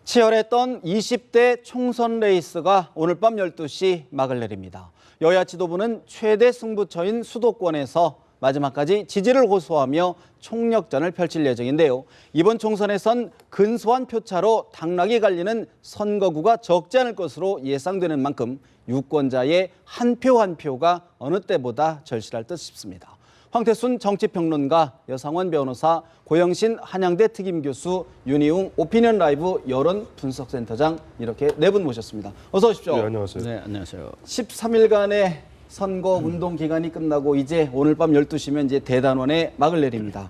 치열했던 20대 총선 레이스가 오늘 밤 12시 막을 내립니다. 여야 지도부는 최대 승부처인 수도권에서 마지막까지 지지를 호소하며 총력전을 펼칠 예정인데요. 이번 총선에선 근소한 표차로 당락이 갈리는 선거구가 적지 않을 것으로 예상되는 만큼 유권자의 한 표 한 표가 어느 때보다 절실할 듯 싶습니다. 황태순 정치평론가, 여상원 변호사, 고영신 한양대 특임교수, 윤희웅 오피니언 라이브 여론 분석센터장 이렇게 네 분 모셨습니다. 어서 오십시오. 네, 안녕하세요. 네, 안녕하세요. 13일간의 선거 운동 기간이 끝나고 이제 오늘 밤 12시면 이제 대단원에 막을 내립니다.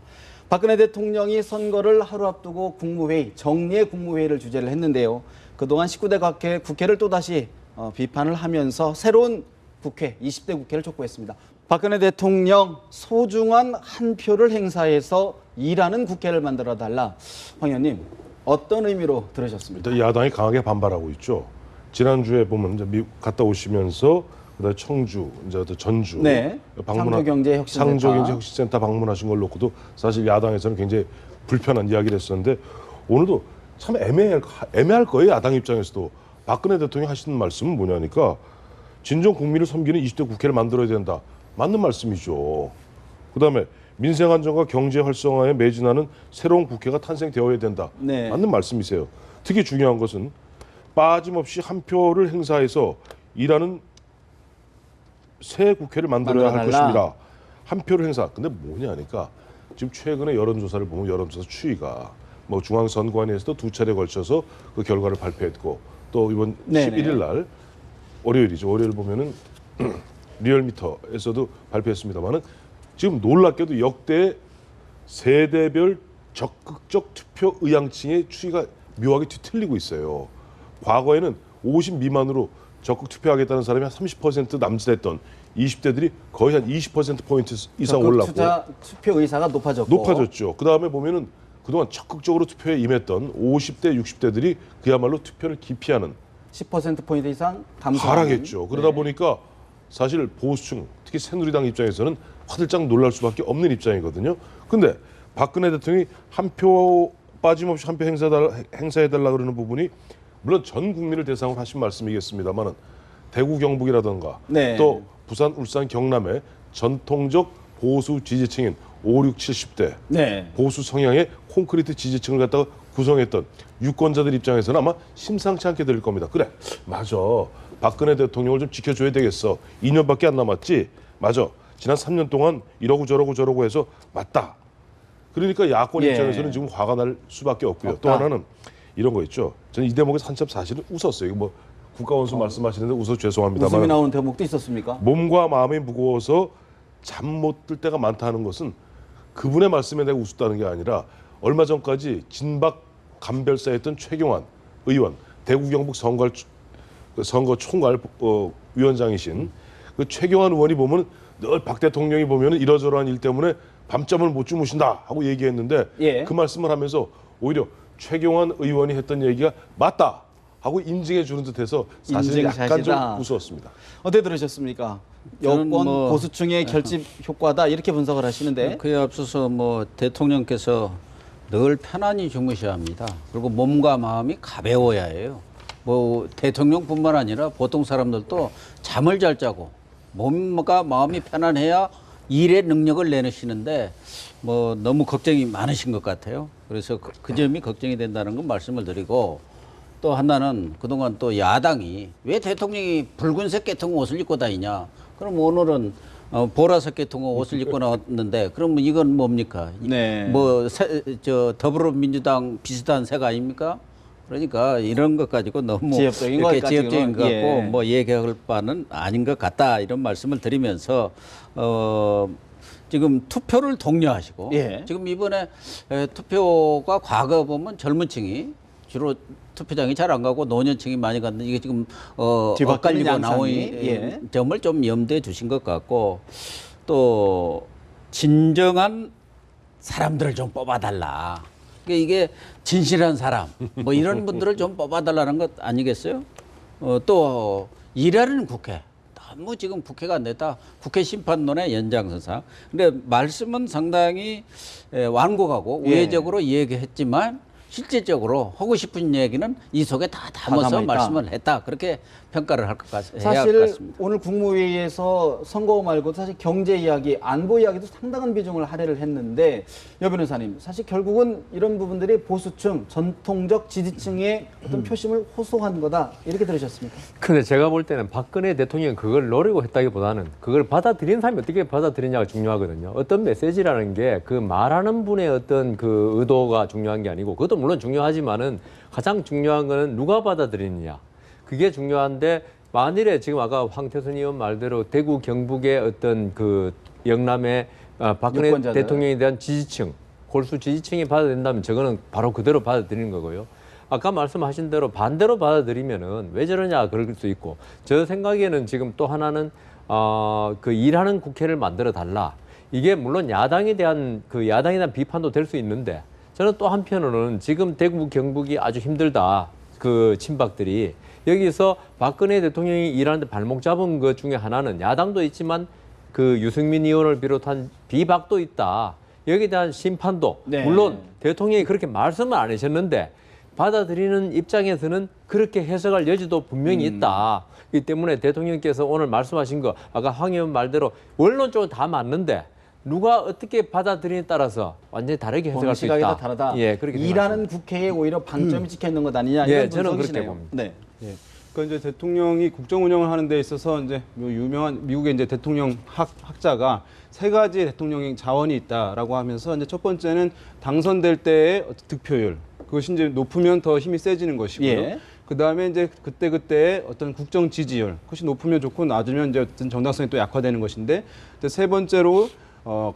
박근혜 대통령이 선거를 하루 앞두고 국무회의, 정례 국무회의를 주재를 했는데요. 그동안 19대 국회를 또다시 비판을 하면서 새로운 국회, 20대 국회를 촉구했습니다. 박근혜 대통령 소중한 한 표를 행사해서 일하는 국회를 만들어달라. 황 의원님, 어떤 의미로 들으셨습니까? 일단 야당이 강하게 반발하고 있죠. 지난주에 보면 이제 미국 갔다 오시면서 그다음에 청주, 이제 전주, 네. 창조경제혁신센터 방문하신 걸 놓고도 사실 야당에서는 굉장히 불편한 이야기를 했었는데 오늘도 참 애매할 거예요. 야당 입장에서도. 박근혜 대통령이 하시는 말씀은 뭐냐니까 진정 국민을 섬기는 20대 국회를 만들어야 된다. 맞는 말씀이죠. 그다음에 민생 안정과 경제 활성화에 매진하는 새로운 국회가 탄생되어야 된다. 네. 맞는 말씀이세요. 특히 중요한 것은 빠짐없이 한 표를 행사해서 일하는 새 국회를 만들어야 할 것입니다. 한 표를 행사. 근데 뭐냐니까 지금 최근에 여론조사를 보면 여론조사 추이가 뭐 중앙선관위에서도 두 차례 걸쳐서 그 결과를 발표했고 또 이번 네네. 11일 날 월요일이죠. 월요일 보면은 리얼미터에서도 발표했습니다만은 지금 놀랍게도 역대 세대별 적극적 투표 의향층의 추이가 묘하게 뒤틀리고 있어요. 과거에는 50 미만으로 적극 투표하겠다는 사람이 한 30% 남짓했던 20대들이 거의 한 20%포인트 이상 올랐고 투표 의사가 높아졌죠. 그다음에 보면은 그동안 적극적으로 투표에 임했던 50대, 60대들이 그야말로 투표를 기피하는 10%포인트 이상 하락했죠. 그러다 보니까 사실 보수층, 특히 새누리당 입장에서는 화들짝 놀랄 수밖에 없는 입장이거든요. 근데 박근혜 대통령이 한 표 빠짐없이 한 표 행사해달라 그러는 부분이 물론 전 국민을 대상으로 하신 말씀이겠습니다만은 대구 경북이라든가 네. 또 부산, 울산, 경남의 전통적 보수 지지층인 5, 6, 70대 네. 보수 성향의 콘크리트 지지층을 갖다가 구성했던 유권자들 입장에서는 아마 심상치 않게 될 겁니다. 그래, 맞아. 박근혜 대통령을 좀 지켜줘야 되겠어. 2년밖에 안 남았지. 맞아. 지난 3년 동안 이러고 저러고 해서 맞다. 그러니까 야권 예. 입장에서는 지금 화가 날 수밖에 없고요. 없다. 또 하나는 이런 거 있죠. 저는 이 대목에서 한참 사실은 웃었어요. 이거 뭐 국가원수 말씀하시는데 웃어서 죄송합니다만 웃음이 나오는 대목도 있었습니까? 몸과 마음이 무거워서 잠 못 들 때가 많다는 것은 그분의 말씀에 내가 웃었다는 게 아니라 얼마 전까지 진박 감별사였던 최경환 의원, 대구 경북 선거 총괄 위원장이신 그 최경환 의원이 보면 늘 박 대통령이 보면 이러저러한 일 때문에 밤잠을 못 주무신다 하고 얘기했는데 예. 그 말씀을 하면서 오히려 최경환 의원이 했던 얘기가 맞다 하고 인증해 주는 듯해서 사실 약간 좀 웃었습니다. 어떻게 들으셨습니까? 저는 여권 보수층의 결집 효과다 이렇게 분석을 하시는데 그에 앞서서 대통령께서 늘 편안히 주무셔야 합니다. 그리고 몸과 마음이 가벼워야 해요. 대통령뿐만 아니라 보통 사람들도 잠을 잘 자고 몸과 마음이 편안해야 일의 능력을 내놓으시는데 너무 걱정이 많으신 것 같아요. 그래서 그 점이 걱정이 된다는 건 말씀을 드리고 또 하나는 그동안 또 야당이 왜 대통령이 붉은색 계통 옷을 입고 다니냐. 그럼 오늘은 보라색 계통 옷을 입고 나왔는데 그러면 이건 뭡니까? 네. 더불어민주당 비슷한 색 아닙니까? 그러니까 이런 것 가지고 너무 지역적인 이렇게 것 지역적인 것 같고 예. 얘기할 바는 아닌 것 같다 이런 말씀을 드리면서 지금 투표를 독려하시고 예. 지금 이번에 투표가 과거 보면 젊은층이 주로 투표장이 잘 안 가고 노년층이 많이 갔는데 이게 지금 뒤바뀌는 엇갈리고 나오는 예. 점을 좀 염두에 두신 것 같고 또 진정한 사람들을 좀 뽑아달라. 그러니까 이게 진실한 사람 이런 분들을 좀 뽑아달라는 것 아니겠어요? 또 일하는 국회. 너무 지금 국회가 안 됐다. 국회 심판론의 연장선상. 근데 말씀은 상당히 완곡하고 예. 우회적으로 얘기했지만 실질적으로 하고 싶은 얘기는 이 속에 다 담아서 담아있다. 말씀을 했다. 그렇게 평가를 할 것 같습니다. 사실 오늘 국무회의에서 선거 말고 사실 경제 이야기, 안보 이야기도 상당한 비중을 할애를 했는데 여 변호사님, 사실 결국은 이런 부분들이 보수층, 전통적 지지층의 어떤 표심을 호소한 거다 이렇게 들으셨습니까? 근데 제가 볼 때는 박근혜 대통령이 그걸 노리고 했다기보다는 그걸 받아들인 사람이 어떻게 받아들이냐가 중요하거든요. 어떤 메시지라는 게 그 말하는 분의 어떤 그 의도가 중요한 게 아니고, 그것도 물론 중요하지만은 가장 중요한 거는 누가 받아들이느냐. 그게 중요한데, 만일에 지금 아까 황태순 의원 말대로 대구 경북의 어떤 그 영남의 박근혜 유권자들. 대통령에 대한 지지층, 골수 지지층이 받아들인다면 저거는 바로 그대로 받아들이는 거고요. 아까 말씀하신 대로 반대로 받아들이면은 왜 저러냐 그럴 수 있고, 저 생각에는 지금 또 하나는 그 일하는 국회를 만들어 달라. 이게 물론 야당에 대한 비판도 될 수 있는데, 저는 또 한편으로는 지금 대구 경북이 아주 힘들다. 그 친박들이 여기서 박근혜 대통령이 일하는데 발목 잡은 것 중에 하나는 야당도 있지만 그 유승민 의원을 비롯한 비박도 있다. 여기에 대한 심판도 네. 물론 대통령이 그렇게 말씀을 안 하셨는데 받아들이는 입장에서는 그렇게 해석할 여지도 분명히 있다. 이 때문에 대통령께서 오늘 말씀하신 거 아까 황 의원 말대로 원론적으로 다 맞는데 누가 어떻게 받아들이냐에 따라서 완전히 다르게 해석할 수 시각이 있다. 다 다르다. 예, 그렇게 일하는 국회에 오히려 방점이 찍혀 있는 것 아니냐 예, 이런 저는 분석이시네요. 그렇게 봅니다. 네. 예. 그러니까 이제 대통령이 국정 운영을 하는 데 있어서 이제 뭐 유명한 미국의 이제 대통령 학자가 세 가지 대통령 자원이 있다라고 하면서 이제 첫 번째는 당선될 때의 득표율. 그것이 이제 높으면 더 힘이 세지는 것이고요. 예. 그 다음에 이제 그때그때의 어떤 국정 지지율. 그것이 높으면 좋고 낮으면 이제 어떤 정당성이 또 약화되는 것인데, 이제 세 번째로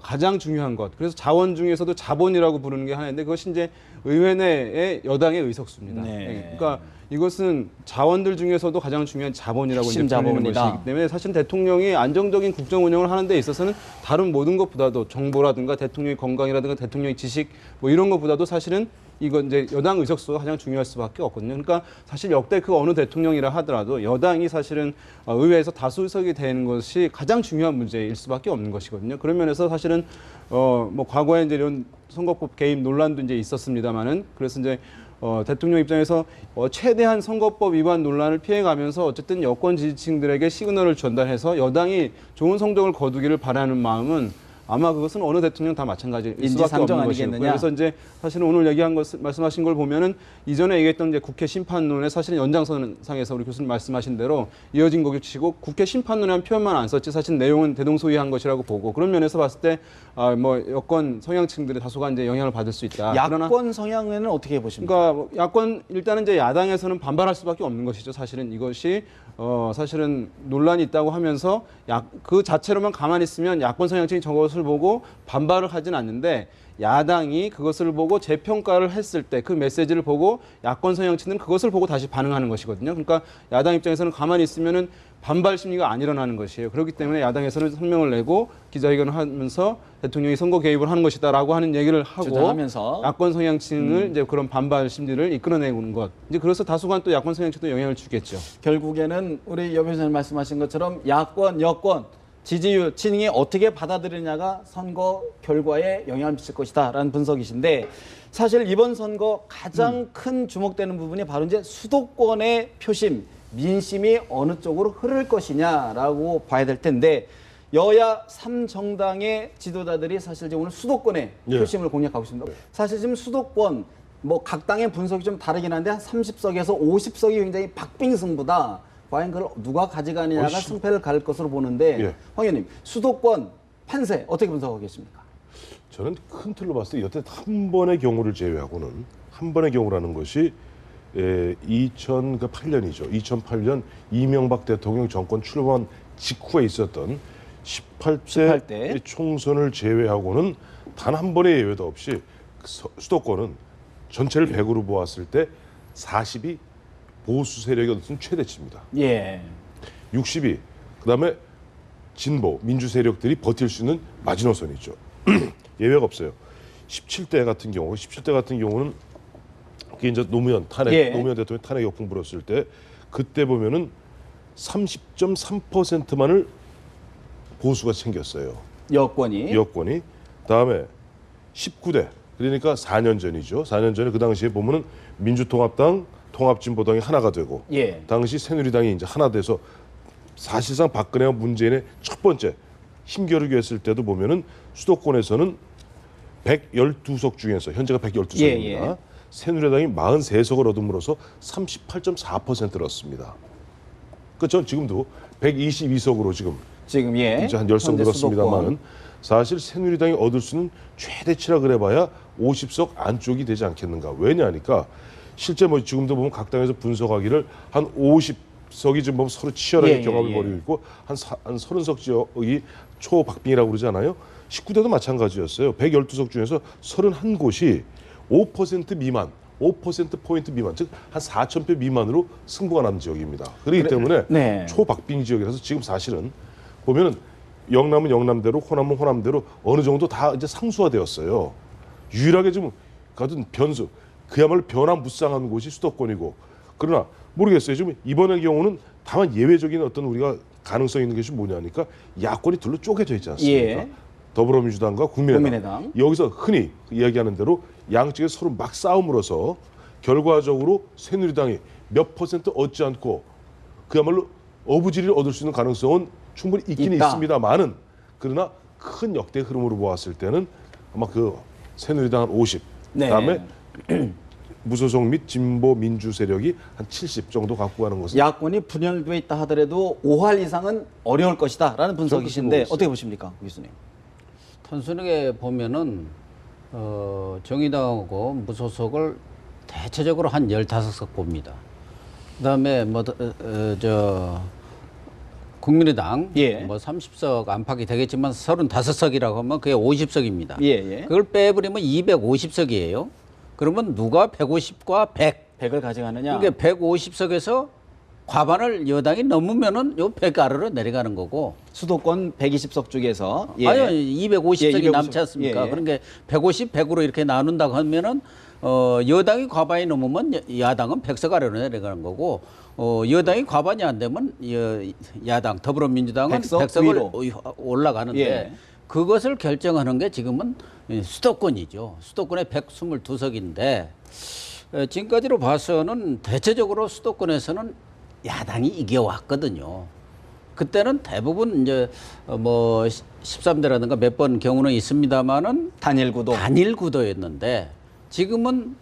가장 중요한 것. 그래서 자원 중에서도 자본이라고 부르는 게 하나 있는데, 그것이 이제 의회 내의 여당의 의석수입니다. 네. 예. 그러니까 이것은 자원들 중에서도 가장 중요한 자본이라고 이제 핵심 불리는 자본이다. 것이기 때문에 사실 대통령이 안정적인 국정 운영을 하는 데 있어서는 다른 모든 것보다도 정보라든가 대통령의 건강이라든가 대통령의 지식 뭐 이런 것보다도 사실은 이건 이제 여당 의석수가 가장 중요할 수밖에 없거든요. 그러니까 사실 역대 그 어느 대통령이라 하더라도 여당이 사실은 의회에서 다수 의석이 되는 것이 가장 중요한 문제일 수밖에 없는 것이거든요. 그런 면에서 사실은 뭐 과거에 이제 이런 선거법 개입 논란도 이제 있었습니다만은, 그래서 이제 대통령 입장에서 최대한 선거법 위반 논란을 피해가면서 어쨌든 여권 지지층들에게 시그널을 전달해서 여당이 좋은 성적을 거두기를 바라는 마음은 아마 그것은 어느 대통령 다 마찬가지일 수밖에 인지상정 없는 것이고요. 아니겠느냐? 그래서 이제 사실은 오늘 얘기한 것, 말씀하신 걸 보면은 이전에 얘기했던 이제 국회 심판론의 사실은 연장선상에서 우리 교수님 말씀하신 대로 이어진 것이고, 국회 심판론이라는 표현만 안 썼지 사실 내용은 대동소이한 것이라고 보고, 그런 면에서 봤을 때 뭐 여권 성향층들의 다소가 이제 영향을 받을 수 있다. 그러나 야권 성향에는 어떻게 보십니까? 그러니까 뭐 야권 일단은 이제 야당에서는 반발할 수밖에 없는 것이죠. 사실은 이것이 사실은 논란이 있다고 하면서 그 자체로만 가만히 있으면 야권 성향층이 저것을 보고 반발을 하진 않는데, 야당이 그것을 보고 재평가를 했을 때 그 메시지를 보고 야권 성향층은 그것을 보고 다시 반응하는 것이거든요. 그러니까 야당 입장에서는 가만히 있으면은 반발 심리가 안 일어나는 것이에요. 그렇기 때문에 야당에서는 성명을 내고 기자회견을 하면서 대통령이 선거 개입을 하는 것이다라고 하는 얘기를 하고, 주장하면서. 야권 성향층을 이제 그런 반발 심리를 이끌어내는 것. 이제 그래서 다소간 또 야권 성향층도 영향을 주겠죠. 결국에는 우리 여 변호사님 말씀하신 것처럼 야권, 여권, 지지율, 친이 어떻게 받아들이냐가 선거 결과에 영향을 미칠 것이다라는 분석이신데, 사실 이번 선거 가장 큰 주목되는 부분이 바로 이제 수도권의 표심, 민심이 어느 쪽으로 흐를 것이냐라고 봐야 될 텐데, 여야 3정당의 지도자들이 사실 이제 오늘 수도권의 예. 표심을 공략하고 있습니다. 사실 지금 수도권 뭐 각 당의 분석이 좀 다르긴 한데 한 30석에서 50석이 굉장히 박빙승부다. 과연 그걸 누가 가져가느냐가 승패를 가릴 것으로 보는데, 예. 황 의원님, 수도권 판세 어떻게 분석하겠습니까? 저는 큰 틀로 봤을 때 여태 한 번의 경우를 제외하고는, 한 번의 경우라는 것이 2008년이죠. 2008년 이명박 대통령 정권 출범한 직후에 있었던 18대 총선을 제외하고는 단 한 번의 예외도 없이 수도권은 전체를 100으로 보았을 때 40이 보수 세력이 얻은 최대치입니다. 예. 60이 그다음에 진보 민주 세력들이 버틸 수 있는 마지노선이죠. 예외가 없어요. 17대 같은 경우는 그게 이제 노무현 대통령 탄핵 역풍 불었을 때, 그때 보면은 30.3%만을 보수가 챙겼어요. 여권이. 여권이. 다음에 19대 그러니까 4년 전이죠. 4년 전에 그 당시에 보면은 민주통합당, 통합진보당이 하나가 되고 예. 당시 새누리당이 이제 하나 돼서 사실상 박근혜와 문재인의 첫 번째 힘겨루기 했을 때도 보면은 수도권에서는 112석 중에서 현재가 112석입니다. 예. 새누리당이 43석을 얻음으로써 38.4%를 얻습니다. 그러니까 전 지금도 122석으로 지금 예. 이제 한 10석 현재 늘었습니다만은 수도권. 사실 새누리당이 얻을 수는 최대치라 그래봐야 50석 안쪽이 되지 않겠는가. 왜냐하니까 실제 뭐 지금도 보면 각 당에서 분석하기를 한 50석이 지금 보면 서로 치열하게 예, 경합을 예. 벌이고 있고 한 30석 지역이 초박빙이라고 그러잖아요. 19대도 마찬가지였어요. 112석 중에서 31곳이 5% 미만, 5%포인트 미만, 즉 한 4,000표 미만으로 승부가 난 지역입니다. 그렇기 때문에 네. 초박빙 지역이라서 지금 사실은 보면은 영남은 영남대로, 호남은 호남대로 어느 정도 다 이제 상수화되었어요. 유일하게 지금 같은 변수, 그야말로 변화무쌍한 곳이 수도권이고, 그러나 모르겠어요. 지금 이번의 경우는 다만 예외적인 어떤 우리가 가능성 있는 것이 뭐냐니까 야권이 둘로 쪼개져 있지 않습니까? 예. 더불어민주당과 국민의당. 국민의당. 여기서 흔히 이야기하는 대로 양측에 서로 막 싸움으로써 결과적으로 새누리당이 몇 퍼센트 얻지 않고 그야말로 어부지리를 얻을 수 있는 가능성은 충분히 있긴 있다. 있습니다만은, 그러나 큰 역대 흐름으로 보았을 때는 아마 그 새누리당 한 50, 네. 그다음에 무소속 및 진보 민주 세력이 한 70 정도 갖고 가는 것은 야권이 분열돼 있다 하더라도 5할 이상은 어려울 것이다라는 분석이신데 그렇게 보고 어떻게 보십니까, 교수님? 단순하게 보면은 정의당하고 무소속을 대체적으로 한 15석 봅니다. 그다음에 국민의당 예. 뭐 30석 안팎이 되겠지만 35석이라고 하면 그게 50석입니다. 예. 그걸 빼버리면 250석이에요. 그러면 누가 150과 100? 100을 가져가느냐? 그게 150석에서 과반을 여당이 넘으면은 요 100 아래로 내려가는 거고. 수도권 120석 중에서 아니요, 250석이 예, 250. 남지 않습니까? 예. 그러니까 150, 100으로 이렇게 나눈다고 하면은 여당이 과반이 넘으면 야당은 100석 아래로 내려가는 거고, 여당이 과반이 안 되면 야당 더불어민주당은 100석 100석을 위로. 올라가는데 예. 그것을 결정하는 게 지금은 수도권이죠. 수도권에 122석인데 지금까지로 봐서는 대체적으로 수도권에서는 야당이 이겨왔거든요. 그때는 대부분 이제 뭐 13대라든가 몇 번 경우는 있습니다만은 단일 구도. 단일 구도였는데 지금은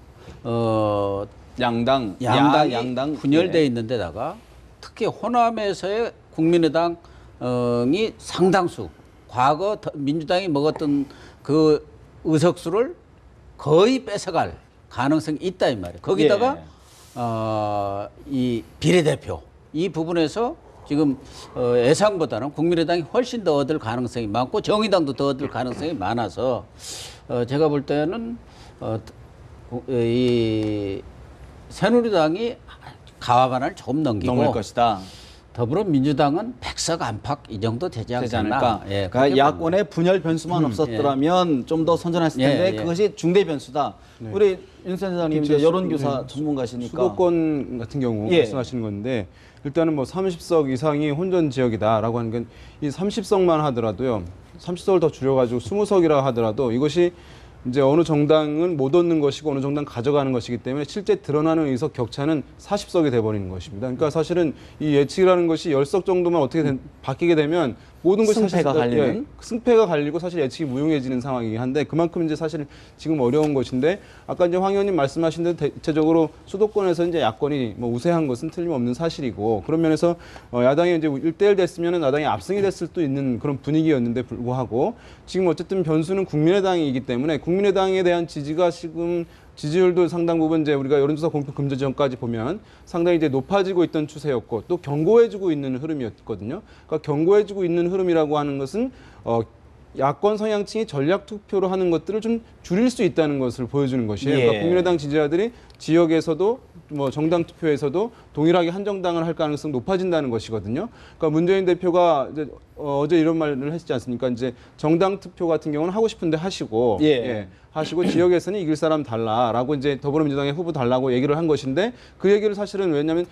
양당, 양당이 양당 분열돼 예. 있는 데다가 특히 호남에서의 국민의당이 상당수 과거 민주당이 먹었던 그 의석수를 거의 뺏어갈 가능성이 있다 이 말이에요. 거기다가 이 비례대표 이 부분에서 지금 예상보다는 국민의당이 훨씬 더 얻을 가능성이 많고 정의당도 더 얻을 가능성이 많아서 제가 볼 때는 이 새누리당이 과반을 조금 넘기고 넘을 것이다. 더불어민주당은 100석 안팎 이 정도 되지 않을까? 예, 그러니까 그렇게 야권의 분열 변수만 없었더라면 좀 더 선전했을 텐데 예. 그것이 중대 변수다. 우리 윤 센터장님 이제 여론조사 전문가시니까 수도권 같은 경우 예. 말씀하시는 건데 일단은 뭐 30석 이상이 혼전 지역이다라고 하는 건 이 30석만 하더라도요. 30석을 더 줄여가지고 20석이라 하더라도 이것이 이제 어느 정당은 못 얻는 것이고 어느 정당 가져가는 것이기 때문에 실제 드러나는 의석 격차는 40석이 돼버리는 것입니다. 그러니까 사실은 이 예측이라는 것이 10석 정도만 어떻게 바뀌게 되면 모든 것이 승패가 사실 갈리는? 승패가 갈리고 사실 예측이 무용해지는 상황이긴 한데 그만큼 이제 사실 지금 어려운 것인데 아까 이제 황 의원님 말씀하신 대로 대체적으로 수도권에서 이제 야권이 뭐 우세한 것은 틀림없는 사실이고 그런 면에서 야당이 이제 1대1 됐으면은 야당이 압승이 됐을 수도 있는 그런 분위기였는데 불구하고 지금 어쨌든 변수는 국민의당이기 때문에 국민의당에 대한 지지가 지금 지지율도 상당 부분 이제 우리가 여론조사 공표 금지 전까지 보면 상당히 이제 높아지고 있던 추세였고 또 견고해지고 있는 흐름이었거든요. 그러니까 견고해지고 있는 흐름이라고 하는 것은 야권 성향층이 전략 투표로 하는 것들을 좀 줄일 수 있다는 것을 보여주는 것이에요. 예. 그러니까 국민의당 지지자들이 지역에서도 뭐 정당 투표에서도 동일하게 한 정당을 할 가능성이 높아진다는 것이거든요. 그러니까 문재인 대표가 이제 어제 이런 말을 했지 않습니까? 이제 정당 투표 같은 경우는 하고 싶은데 하시고 예. 하시고 지역에서는 이길 사람 달라라고 이제 더불어민주당의 후보 달라고 얘기를 한 것인데 그 얘기를 사실은 왜냐하면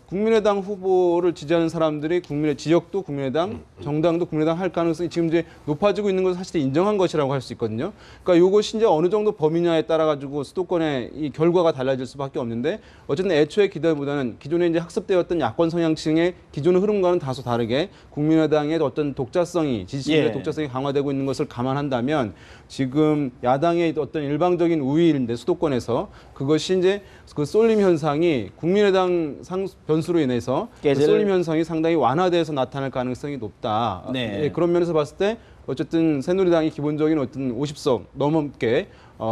국민의당 후보를 지지하는 사람들이 국민의 지역도 국민의당, 정당도 국민의당 할 가능성이 지금 이제 높아지고 있는 것은 사실 인정한 것이라고 할 수 있거든요. 그러니까 이것이 이제 어느 정도 범위냐에 따라 가지고 수도권의 이 결과가 달라질 수밖에 없는데 어쨌든 애초에 기대보다는 기존에 이제 학습되었던 야권 성향층의 기존의 흐름과는 다소 다르게 국민의당의 어떤 독자성이 지지층의 예. 독자성이 강화되고 있는 것을 감안한다면 지금 야당의 어떤 일방적인 우위인데 수도권에서 그것이 이제 그 쏠림 현상이 국민의당 변수로 인해서 그 깨질- 쏠림 현상이 상당히 완화돼서 나타날 가능성이 높다. 네. 예, 그런 면에서 봤을 때 어쨌든 새누리당이 기본적인 어떤 50석 넘게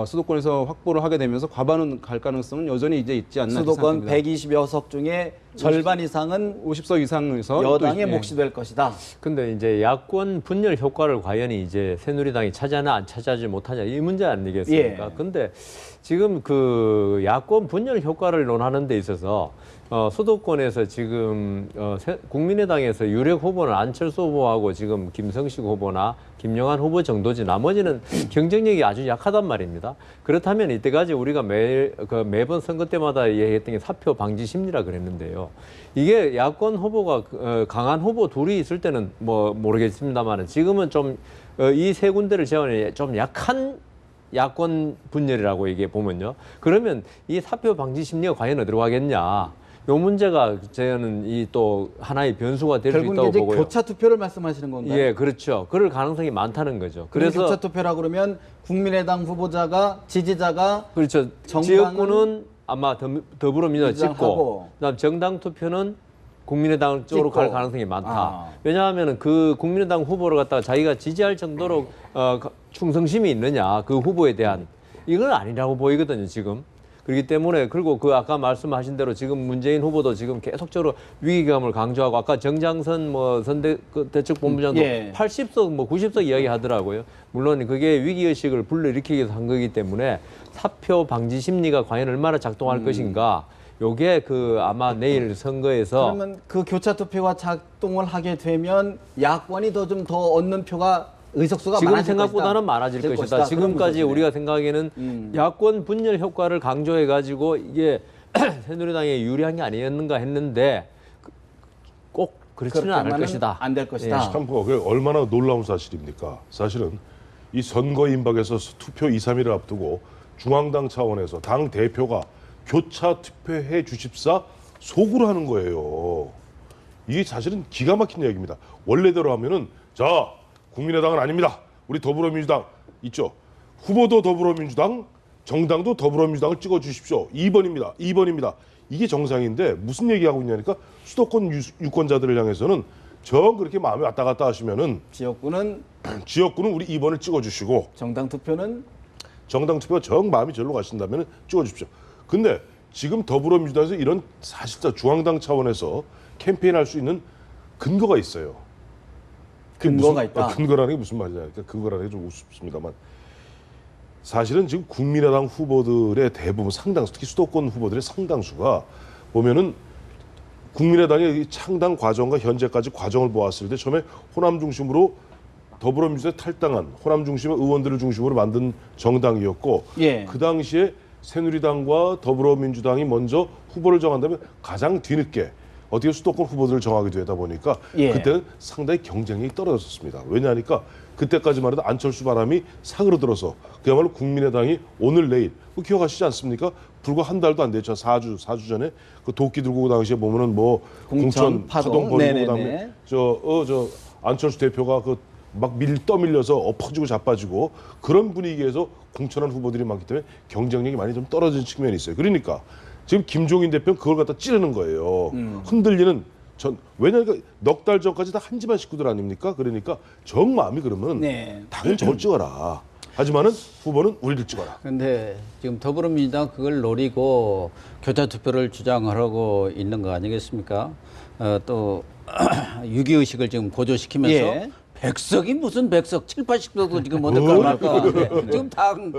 수도권에서 확보를 하게 되면서 과반은 갈 가능성은 여전히 이제 있지 않나 수도권 생각합니다. 120여석 중에 절반 이상은 50석 이상에서 여당의 또, 몫이 될 것이다. 근데 이제 야권 분열 효과를 과연 이제 새누리당이 차지하나 안 차지하지 못하냐 이 문제 아니겠습니까? 예. 근데 지금 그 야권 분열 효과를 논하는 데 있어서 수도권에서 지금 국민의당에서 유력 후보는 안철수 후보하고 지금 김성식 후보나 김영환 후보 정도지 나머지는 경쟁력이 아주 약하단 말입니다. 그렇다면 이때까지 우리가 매번 선거 때마다 얘기했던 게 사표 방지 심리라 그랬는데요. 이게 야권 후보가 강한 후보 둘이 있을 때는 뭐 모르겠습니다만 지금은 좀 이 세 군데를 제외하면 좀 약한 야권 분열이라고 얘기해 보면요. 그러면 이 사표 방지 심리가 과연 어디로 가겠냐? 요 문제가 저는 이 또 하나의 변수가 될 수 결국 있다고 이제 보고요. 교차 투표를 말씀하시는 건가요? 예, 그렇죠. 그럴 가능성이 많다는 거죠. 그래서 그래서 교차 투표라 그러면 국민의당 후보자가 지지자가 그렇죠. 정당은 지역구는 아마 더불어민주당 찍고 민주당하고 그다음 정당 투표는 국민의당 쪽으로 찍고. 갈 가능성이 많다. 아. 왜냐하면 그 국민의당 후보를 갖다가 자기가 지지할 정도로 충성심이 있느냐 그 후보에 대한 이건 아니라고 보이거든요 지금. 그렇기 때문에 그리고 그 아까 말씀하신 대로 지금 문재인 후보도 지금 계속적으로 위기감을 강조하고 아까 정장선 뭐 대책본부장도 예. 80석 뭐 90석 이야기하더라고요. 물론 그게 위기의식을 불러일으키기 위해서 한 거기 때문에 사표 방지 심리가 과연 얼마나 작동할 것인가. 요게 그 아마 내일 선거에서 그러면 그 교차 투표가 작동을 하게 되면 야권이 더 좀 더 얻는 표가 의석수가 지금 많아질 생각보다는 것이다. 많아질 될 것이다. 것이다. 지금까지 그런 우리가 생각에는 야권 분열 효과를 강조해 가지고 이게 새누리당에 유리한 게 아니었는가 했는데 꼭 그렇지는 않을 그렇게만은 것이다. 안 될 것이다. 예. 참 그게 얼마나 놀라운 사실입니까? 사실은 이 선거 임박에서 투표 2, 3일을 앞두고 중앙당 차원에서 당 대표가 교차 투표해 주십사 속으로 하는 거예요. 이게 사실은 기가 막힌 이야기입니다. 원래대로 하면은 자 국민의당은 아닙니다. 우리 더불어민주당 있죠. 후보도 더불어민주당, 정당도 더불어민주당을 찍어 주십시오. 2번입니다. 2번입니다. 이게 정상인데 무슨 얘기하고 있냐니까 수도권 유권자들을 향해서는 정 그렇게 마음이 왔다 갔다 하시면은 지역구는 지역구는 우리 2번을 찍어 주시고 정당 투표는 정당 투표 정 마음이 절로 가신다면 찍어 주십시오. 근데 지금 더불어민주당에서 이런 사실상 중앙당 차원에서 캠페인할 수 있는 근거가 있어요. 그게 근거가 있다. 근거라는 게 무슨 말이냐? 그러니까 근거라는 게 좀 우습습니다만 사실은 지금 국민의당 후보들의 대부분 상당수, 특히 수도권 후보들의 상당수가 보면은 국민의당의 이 창당 과정과 현재까지 과정을 보았을 때 처음에 호남 중심으로 더불어민주당에 탈당한 호남 중심의 의원들을 중심으로 만든 정당이었고 예. 그 당시에 새누리당과 더불어민주당이 먼저 후보를 정한다면 가장 뒤늦게 어떻게 수도권 후보들을 정하게 되다 보니까 예. 그때는 상당히 경쟁력이 떨어졌습니다. 왜냐하니까 그때까지만 해도 안철수 바람이 사그러들어서 그야말로 국민의당이 오늘 내일 뭐 기억하시지 않습니까? 불과 한 달도 안 됐죠. 4주 전에 그 도끼 들고 그 당시에 보면은 뭐 공천, 파동. 벌이고 네네네. 그다음에 저 안철수 대표가 그 막 떠밀려서 엎어지고 자빠지고 그런 분위기에서 공천한 후보들이 많기 때문에 경쟁력이 많이 좀 떨어진 측면이 있어요. 그러니까 지금 김종인 대표는 그걸 갖다 찌르는 거예요. 흔들리는 왜냐하면 넉 달 전까지 다 한 집안 식구들 아닙니까? 그러니까 정 마음이 그러면 네. 당연히 저걸 찍어라. 하지만은 후보는 우리를 찍어라. 근데 지금 더불어민주당 그걸 노리고 교차 투표를 주장하고 있는 거 아니겠습니까? 또 유기의식을 지금 고조시키면서 예. 백석이 무슨 백석 7, 80석도 지금 어떨까 말까 하는데 지금 당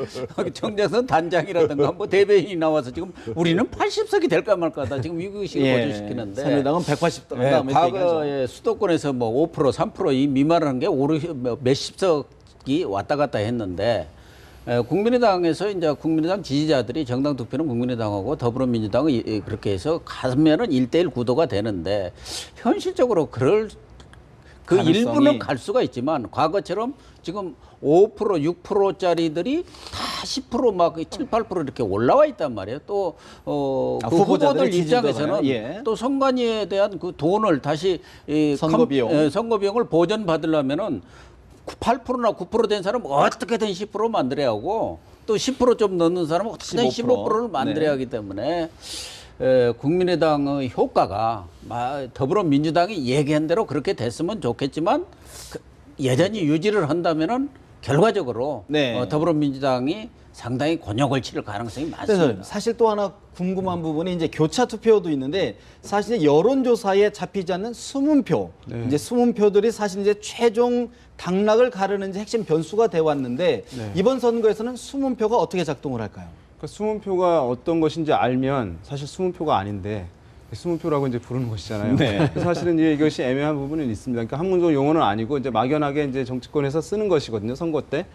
정대선 단장이라든가 뭐 대변인이 나와서 지금 우리는 80석이 될까 말까 하다 지금 위기의식을 고조시키는데 새누리당은 180석 예, 다음에 과거에 수도권에서 뭐 5%, 3% 이 미만한 게 몇십 석이 왔다 갔다 했는데 국민의당에서 이제 국민의당 지지자들이 정당 투표는 국민의당하고 더불어민주당이 그렇게 해서 가면은 1대1 구도가 되는데 현실적으로 그럴 그 가능성이- 일부는 갈 수가 있지만 과거처럼 지금 5%, 6%짜리들이 다 10% 막 7, 8% 이렇게 올라와 있단 말이에요. 또 그 후보자들의 후보들 지지도가요? 입장에서는 예. 또 선관위에 대한 그 돈을 다시 선거 비용. 선거 비용을 보전 받으려면은 8%나 9%된 사람은 어떻게든 10% 만들어야 하고 또 10% 좀 넣는 사람은 어떻게든 15%. 15%를 만들어야 네. 하기 때문에 국민의당의 효과가 더불어민주당이 얘기한 대로 그렇게 됐으면 좋겠지만 여전히 유지를 한다면은 결과적으로 네. 더불어민주당이 상당히 곤욕을 치를 가능성이 그래서 많습니다. 사실 또 하나 궁금한 부분이 이제 교차 투표도 있는데 사실 여론조사에 잡히지 않는 숨은표, 이제 숨은표들이 사실 이제 최종 당락을 가르는 이제 핵심 변수가 돼 왔는데 이번 선거에서는 숨은표가 어떻게 작동을 할까요? 그러니까 수문표가 어떤 것인지 알면 사실 수문표가 아닌데 수문표라고 이제 부르는 것이잖아요. 네. 그래서 사실은 이제 이것이 애매한 부분은 있습니다. 그러니까 학문적 용어는 아니고 이제 막연하게 이제 정치권에서 쓰는 것이거든요. 선거 때.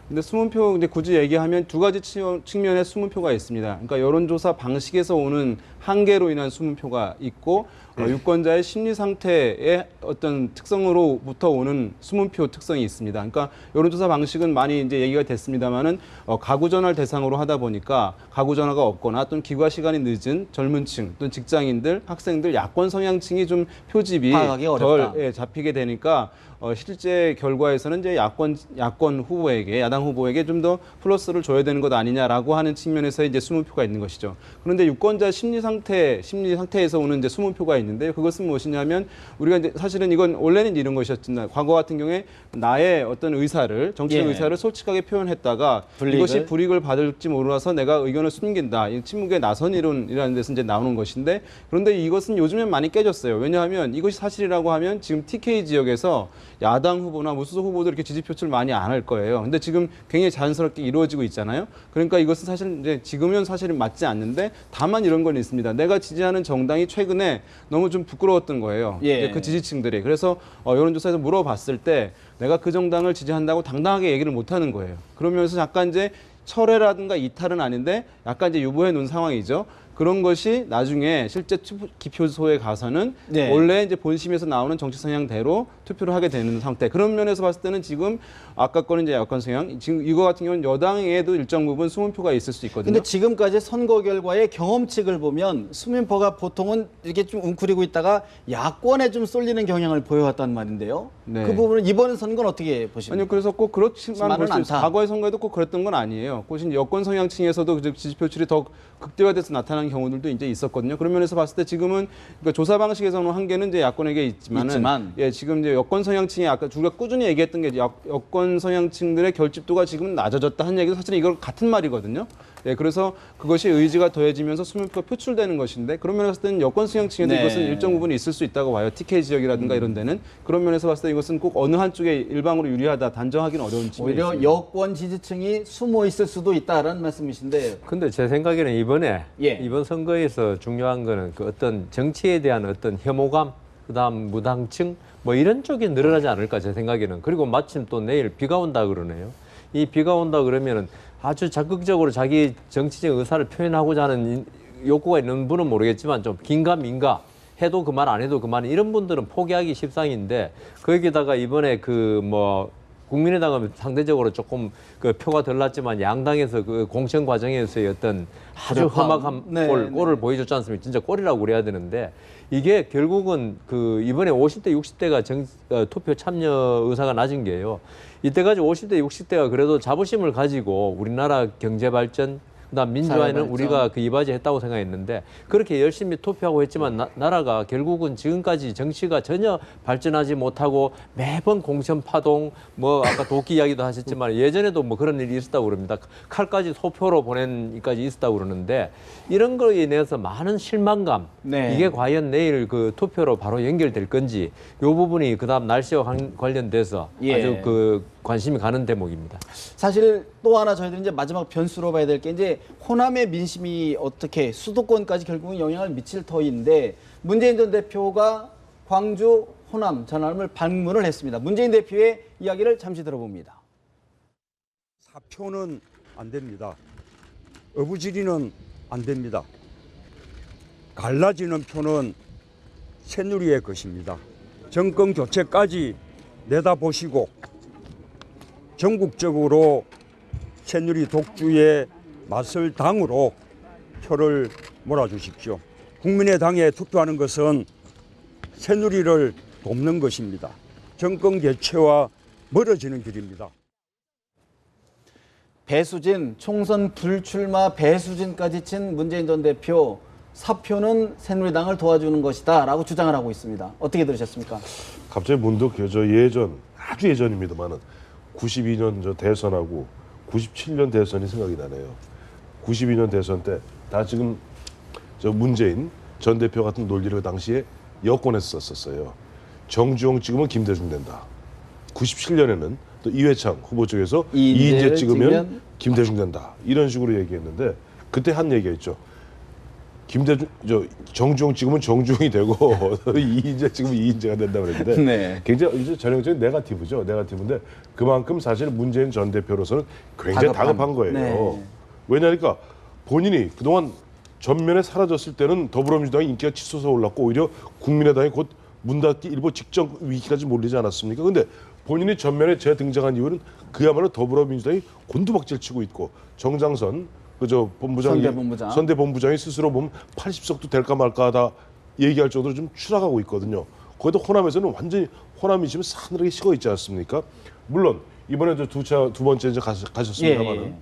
근데 수문표 이제 굳이 얘기하면 두 가지 측면의 수문표가 있습니다. 그러니까 여론조사 방식에서 오는 한계로 인한 수문표가 있고 유권자의 심리 상태의 어떤 특성으로부터 오는 수문표 특성이 있습니다. 그러니까 여론조사 방식은 많이 이제 얘기가 됐습니다만은 가구 전화를 대상으로 하다 보니까 가구 전화가 없거나 또는 귀가 시간이 늦은 젊은층 또는 직장인들, 학생들, 야권 성향층이 좀 표집이 파악하기 어렵다. 덜 잡히게 되니까 실제 결과에서는 이제 야권 후보에게 야당 후보에게 좀 더 플러스를 줘야 되는 것 아니냐라고 하는 측면에서 이제 수문표가 있는 것이죠. 그런데 유권자 심리 상태에서 오는 이제 수문표가 있는데 그것은 무엇이냐면 우리가 이제 사실은 이건 원래는 이런 것이었지만 과거 같은 경우에 나의 어떤 의사를 정치적 예. 의사를 솔직하게 표현했다가 불이익을? 이것이 불이익을 받을지 모르서 내가 의견을 숨긴다. 이 침묵의 나선 이론이라는 데서 이제 나오는 것인데 그런데 이것은 요즘엔 많이 깨졌어요. 왜냐하면 이것이 사실이라고 하면 지금 TK 지역에서 야당 후보나 무소속 후보들 이렇게 지지 표출을 많이 안 할 거예요. 근데 지금 굉장히 자연스럽게 이루어지고 있잖아요. 그러니까 이것은 사실 이제 지금은 사실은 맞지 않는데 다만 이런 건 있습니다. 내가 지지하는 정당이 최근에 너무 좀 부끄러웠던 거예요. 예. 이제 그 지지층들이. 그래서 여론조사에서 물어봤을 때 내가 그 정당을 지지한다고 당당하게 얘기를 못 하는 거예요. 그러면서 약간 이제 철회라든가 이탈은 아닌데 약간 이제 유보해 놓은 상황이죠. 그런 것이 나중에 실제 기표소에 가서는 네. 원래 이제 본심에서 나오는 정치 성향대로 투표를 하게 되는 상태. 그런 면에서 봤을 때는 지금 아까 거는 이제 야권 성향, 지금 이거 같은 경우는 여당에도 일정 부분 수문표가 있을 수 있거든요. 근데 지금까지 선거 결과의 경험칙을 보면 수민표가 보통은 이렇게 좀 웅크리고 있다가 야권에 좀 쏠리는 경향을 보여왔단 말인데요. 네. 그 부분은 이번 선거는 어떻게 보십니까? 아니요, 그래서 꼭 그렇지만 많은 볼 수 않다. 있어요. 과거의 선거에도 꼭 그랬던 건 아니에요. 꼭 이제 여권 성향층에서도 그 지지 표출이 더 극대화돼서 나타나는 경우들도 이제 있었거든요. 그런 면에서 봤을 때 지금은 그러니까 조사 방식에서는 한계는 이제 야권에게 있지만 예, 지금 이제 여권 성향층이 아까 우리가 꾸준히 얘기했던 게 여권 성향층들의 결집도가 지금 낮아졌다 한 얘기도 사실 이걸 같은 말이거든요. 예, 그래서 그것이 의지가 더해지면서 수문표가 표출되는 것인데 그런 면에서 봤을 때는 여권 성향층에도 네. 이것은 일정 부분이 있을 수 있다고 봐요. TK 지역이라든가 이런 데는 그런 면에서 봤을 때 이것은 꼭 어느 한쪽에 일방으로 유리하다 단정하기는 어려운 측면이 오히려 있습니다. 여권 지지층이 숨어 있을 수도 있다라는 말씀이신데 근데 제 생각에는 이번에 예. 이번 선거에서 중요한 거는 그 어떤 정치에 대한 어떤 혐오감, 그다음 무당층 뭐 이런 쪽이 늘어나지 않을까 제 생각에는. 그리고 마침 또 내일 비가 온다 그러네요. 이 비가 온다 그러면은 아주 적극적으로 자기 정치적 의사를 표현하고자 하는 욕구가 있는 분은 모르겠지만 좀 긴가민가 해도 그만 안 해도 그만 이런 분들은 포기하기 십상인데 거기다가 이번에 그 뭐 국민의당은 상대적으로 조금 그 표가 덜 났지만 양당에서 그 공천 과정에서의 어떤 아주 험악한 네, 꼴을 보여줬지 않습니까? 진짜 꼴이라고 그래야 되는데 이게 결국은 그 이번에 50대, 60대가 투표 참여 의사가 낮은 게요. 이때까지 50대, 60대가 그래도 자부심을 가지고 우리나라 경제 발전, 그다음 민주화에는 사회발전. 우리가 그 이바지했다고 생각했는데 그렇게 열심히 투표하고 했지만 나라가 결국은 지금까지 정치가 전혀 발전하지 못하고 매번 공천 파동 뭐 아까 도끼 이야기도 하셨지만 예전에도 뭐 그런 일이 있었다고 그럽니다. 칼까지 소표로 보낸 일까지 있었다고 그러는데 이런 거에 인해서 많은 실망감 네. 이게 과연 내일 그 투표로 바로 연결될 건지 이 부분이 그다음 날씨와 관련돼서 예. 아주 그 관심이 가는 대목입니다. 사실 또 하나 저희들이 이제 마지막 변수로 봐야 될 게 이제 호남의 민심이 어떻게 수도권까지 결국은 영향을 미칠 터인데 문재인 전 대표가 광주, 호남 전함을 방문을 했습니다. 문재인 대표의 이야기를 잠시 들어봅니다. 사표는 안 됩니다. 어부지리는 안 됩니다. 갈라지는 표는 새누리의 것입니다. 정권 교체까지 내다보시고 전국적으로 새누리 독주의 맞설 당으로 표를 몰아주십시오. 국민의당에 투표하는 것은 새누리를 돕는 것입니다. 정권 교체와 멀어지는 길입니다. 배수진, 총선 불출마 배수진까지 친 문재인 전 대표 사표는 새누리당을 도와주는 것이다 라고 주장을 하고 있습니다. 어떻게 들으셨습니까? 갑자기 문득 저 예전 아주 예전입니다만은 92년 저 대선하고 97년 대선이 생각이 나네요. 92년 대선 때 다 지금 저 문재인 전 대표 같은 논리를 당시에 여권에서 썼었어요. 정주영 찍으면 김대중 된다. 97년에는 또 이회창 후보 쪽에서 이인재 찍으면 김대중 된다. 이런 식으로 얘기했는데 그때 한 얘기가 있죠. 김대중 정주영 찍으면 정주영이 되고 이인재 찍으면 이인재가 된다 그랬는데 네. 굉장히 이제 전형적인 네거티브죠. 네거티브인데 그만큼 사실 문재인 전 대표로서는 굉장히 다급한 거예요. 네. 왜냐니까 본인이 그동안 전면에 사라졌을 때는 더불어민주당의 인기가 치솟아 올랐고 오히려 국민의당이 곧 문 닫기 일보 직전 위기까지 몰리지 않았습니까? 근데 본인이 전면에 재등장한 이유는 그야말로 더불어민주당이 곤두박질 치고 있고 정장선 그저 선대본부장이 스스로 보면 80석도 될까 말까 하다 얘기할 정도로 좀 추락하고 있거든요. 거기다 호남에서는 완전히 호남이 지금 싸늘하게 식어 있지 않습니까? 물론 이번에 두 번째 이제 가셨습니다만은 예.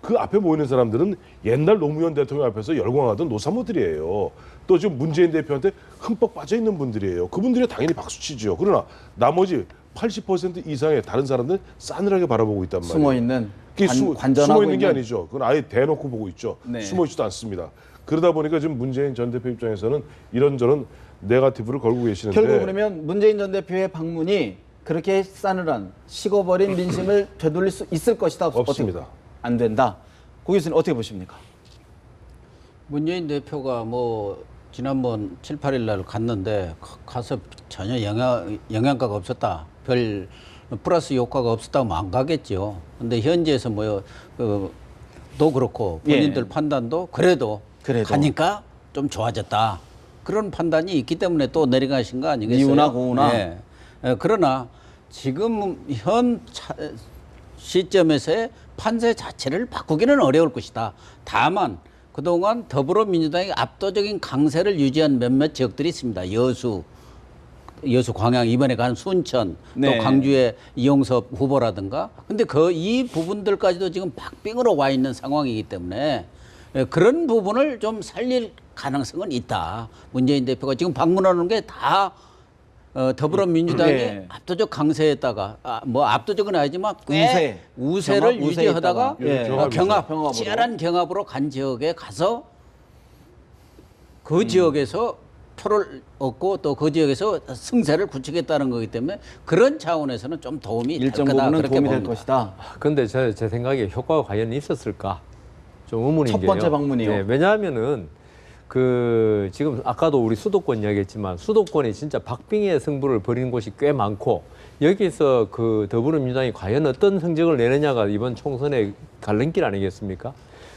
그 앞에 모이는 사람들은 옛날 노무현 대통령 앞에서 열광하던 노사모들이에요. 또 지금 문재인 대표한테 흠뻑 빠져 있는 분들이에요. 그분들이 당연히 박수치죠. 그러나 나머지 80% 이상의 다른 사람들은 싸늘하게 바라보고 있단 말이에요. 숨어 있는 숨어 있는 게 아니죠. 그건 아예 대놓고 보고 있죠. 네. 숨어 있지도 않습니다. 그러다 보니까 지금 문재인 전 대표 입장에서는 이런저런 네거티브를 걸고 계시는데 결국 그러면 문재인 전 대표의 방문이 그렇게 싸늘한 식어버린 민심을 되돌릴 수 있을 것이다. 없습니다. 안 된다. 고 교수님 어떻게 보십니까? 문재인 대표가 뭐 지난번 7, 8일 날 갔는데 가서 전혀 영향가가 없었다. 별 플러스 효과가 없었다면 안 가겠죠. 근데 현지에서 또 그렇고 본인들 예. 판단도 그래도 가니까 좀 좋아졌다. 그런 판단이 있기 때문에 또 내려가신 거 아니겠어요? 이유나 고우나. 예. 그러나 지금 현 시점에서의 판세 자체를 바꾸기는 어려울 것이다. 다만 그동안 더불어민주당이 압도적인 강세를 유지한 몇몇 지역들이 있습니다. 여수 광양, 이번에 간 순천, 네. 또 광주의 이용섭 후보라든가. 근데 이 부분들까지도 지금 박빙으로 와 있는 상황이기 때문에 그런 부분을 좀 살릴 가능성은 있다. 문재인 대표가 지금 방문하는 게 다 더불어민주당이 네. 압도적 강세에다가 압도적은 아니지만 꽤 우세를 유지하다가 경합으로. 치열한 경합으로 간 지역에 가서 그 지역에서 표를 얻고 또 그 지역에서 승세를 굳히겠다는 거기 때문에 그런 차원에서는 좀 도움이 될 일정 거다 부분은 그렇게 도움이 될 봅니다. 것이다. 근데 제 생각에 효과가 과연 있었을까? 좀 의문인 첫 게요. 번째 방문이요. 네, 왜냐하면은 지금 아까도 우리 수도권 이야기했지만 수도권이 진짜 박빙의 승부를 벌이는 곳이 꽤 많고 여기서 그 더불어민주당이 과연 어떤 성적을 내느냐가 이번 총선의 갈림길 아니겠습니까?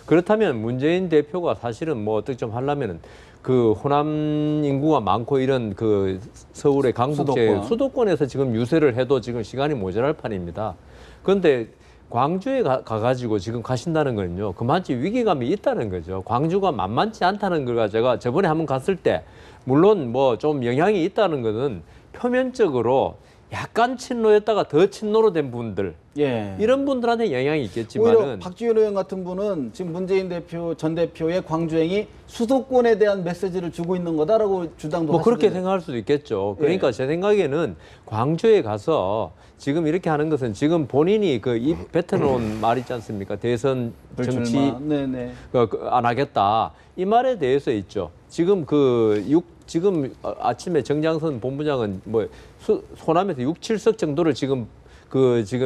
그렇다면 문재인 대표가 사실은 뭐 어떻게 좀 하려면은 그 호남 인구가 많고 이런 그 서울의 강북제 수도권에서 지금 유세를 해도 지금 시간이 모자랄 판입니다. 그런데 광주에 가가지고 지금 가신다는 거는요, 그만치 위기감이 있다는 거죠. 광주가 만만치 않다는 걸 제가 저번에 한번 갔을 때, 물론 뭐 좀 영향이 있다는 것은 표면적으로 약간 친노였다가 더 친노로 된 분들 예. 이런 분들한테 영향이 오히려 있겠지만은 박지원 의원 같은 분은 지금 문재인 대표 전 대표의 광주행이 수도권에 대한 메시지를 주고 있는 거다라고 주장도 뭐 그렇게 하시던데. 생각할 수도 있겠죠. 그러니까 예. 제 생각에는 광주에 가서 지금 이렇게 하는 것은 지금 본인이 그 입 뱉어놓은 말 있지 않습니까? 대선 정치 불출마. 네네. 안 하겠다 이 말에 대해서 있죠. 지금 지금 아침에 정장선 본부장은 뭐 호남에서 6, 7석 정도를 지금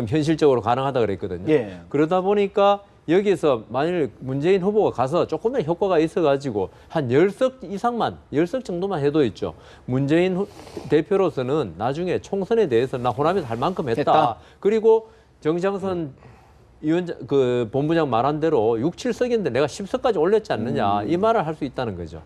현실적으로 가능하다 그랬거든요. 예. 그러다 보니까 여기서 만일 문재인 후보가 가서 조금의 효과가 있어가지고 한 10석 이상만, 10석 정도만 해도 있죠. 문재인 대표로서는 나중에 총선에 대해서 나 호남에서 할 만큼 했다. 그리고 정장선 본부장 말한 대로 6, 7석인데 내가 10석까지 올렸지 않느냐. 이 말을 할 수 있다는 거죠.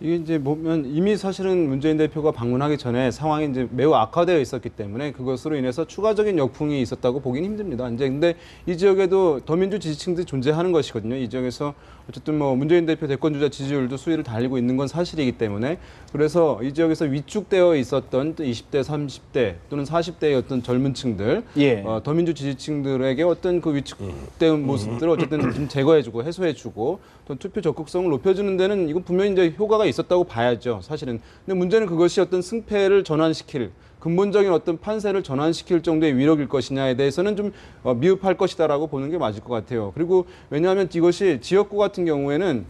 이게 이제 보면 이미 사실은 문재인 대표가 방문하기 전에 상황이 이제 매우 악화되어 있었기 때문에 그것으로 인해서 추가적인 역풍이 있었다고 보기는 힘듭니다. 이제 근데 이 지역에도 더민주 지지층들이 존재하는 것이거든요. 이 지역에서 어쨌든 뭐 문재인 대표 대권주자 지지율도 수위를 달리고 있는 건 사실이기 때문에 그래서 이 지역에서 위축되어 있었던 20대, 30대 또는 40대의 어떤 젊은 층들, 예. 더민주 지지층들에게 어떤 그 위축된 모습들을 어쨌든 좀 제거해주고 해소해주고 또 투표 적극성을 높여주는 데는 이건 분명히 이제 효과가 있었다고 봐야죠, 사실은. 근데 문제는 그것이 어떤 승패를 전환시킬 근본적인 어떤 판세를 전환시킬 정도의 위력일 것이냐에 대해서는 좀 미흡할 것이다라고 보는 게 맞을 것 같아요. 그리고 왜냐하면 이것이 지역구 같은 경우에는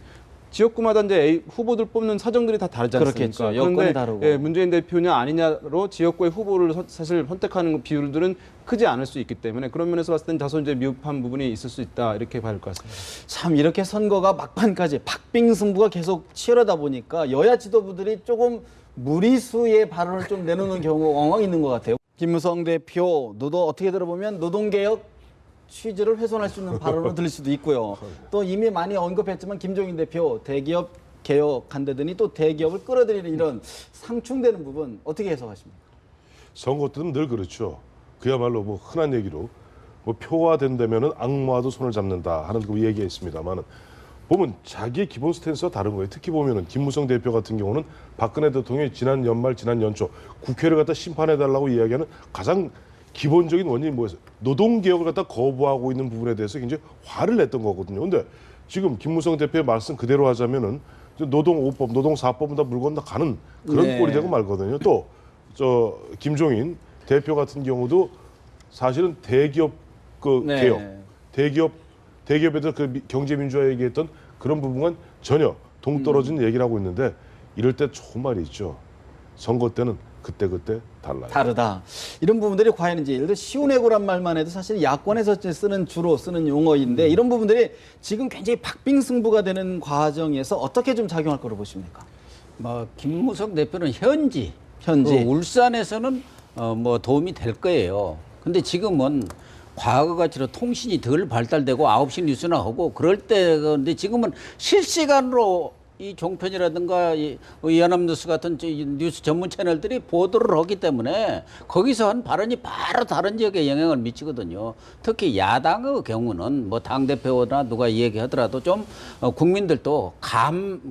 지역구마다 이제 후보들 뽑는 사정들이 다 다르지 않습니까? 그렇겠죠. 여건이 다르고. 예, 문재인 대표냐 아니냐로 지역구의 후보를 사실 선택하는 비율들은 크지 않을 수 있기 때문에 그런 면에서 봤을 땐 다소 이제 미흡한 부분이 있을 수 있다 이렇게 봐야 할 것 같습니다. 참 이렇게 선거가 막판까지 박빙승부가 계속 치열하다 보니까 여야 지도부들이 조금 무리수의 발언을 좀 내놓는 경우가 왕왕 있는 것 같아요. 김무성 대표 어떻게 들어보면 노동개혁 취지를 훼손할 수 있는 발언으로 들릴 수도 있고요. 또 이미 많이 언급했지만 김종인 대표 대기업 개혁한다더니 또 대기업을 끌어들이는 이런 상충되는 부분 어떻게 해석하십니까? 선거 때는 늘 그렇죠. 그야말로 뭐 흔한 얘기로 뭐 표가 된다면은 악마도 손을 잡는다 하는 그 얘기가 있습니다만은 보면 자기의 기본 스탠스와 다른 거예요. 특히 보면은 김무성 대표 같은 경우는 박근혜 대통령이 지난 연말, 지난 연초 국회를 갖다 심판해달라고 이야기하는 가장 기본적인 원인이 뭐였어요? 노동개혁을 갖다 거부하고 있는 부분에 대해서 굉장히 화를 냈던 거거든요. 근데 지금 김무성 대표의 말씀 그대로 하자면은 노동 5법, 노동 4법은 다 물 건너가는 그런 네. 꼴이 되고 말거든요. 또 김종인 대표 같은 경우도 사실은 대기업 개혁, 대기업에 대해서 그 경제 민주화 얘기했던 그런 부분은 전혀 동떨어진 얘기를 하고 있는데 이럴 때 좋은 말이 있죠. 선거 때는 그때 달라요. 다르다. 이런 부분들이 과연 이제 예를 들어 시운해고란 말만 해도 사실 야권에서 주로 쓰는 용어인데 이런 부분들이 지금 굉장히 박빙승부가 되는 과정에서 어떻게 좀 작용할 거로 보십니까? 뭐 김무성 대표는 현지 현지. 울산에서는 뭐 도움이 될 거예요. 근데 지금은 과거같이로 통신이 덜 발달되고 9시 뉴스나 하고 그럴 때 근데 지금은 실시간으로 이 종편이라든가 이 연합뉴스 같은 뉴스 전문 채널들이 보도를 하기 때문에 거기서 한 발언이 바로 다른 지역에 영향을 미치거든요. 특히 야당의 경우는 뭐 당대표나 누가 얘기하더라도 좀 국민들도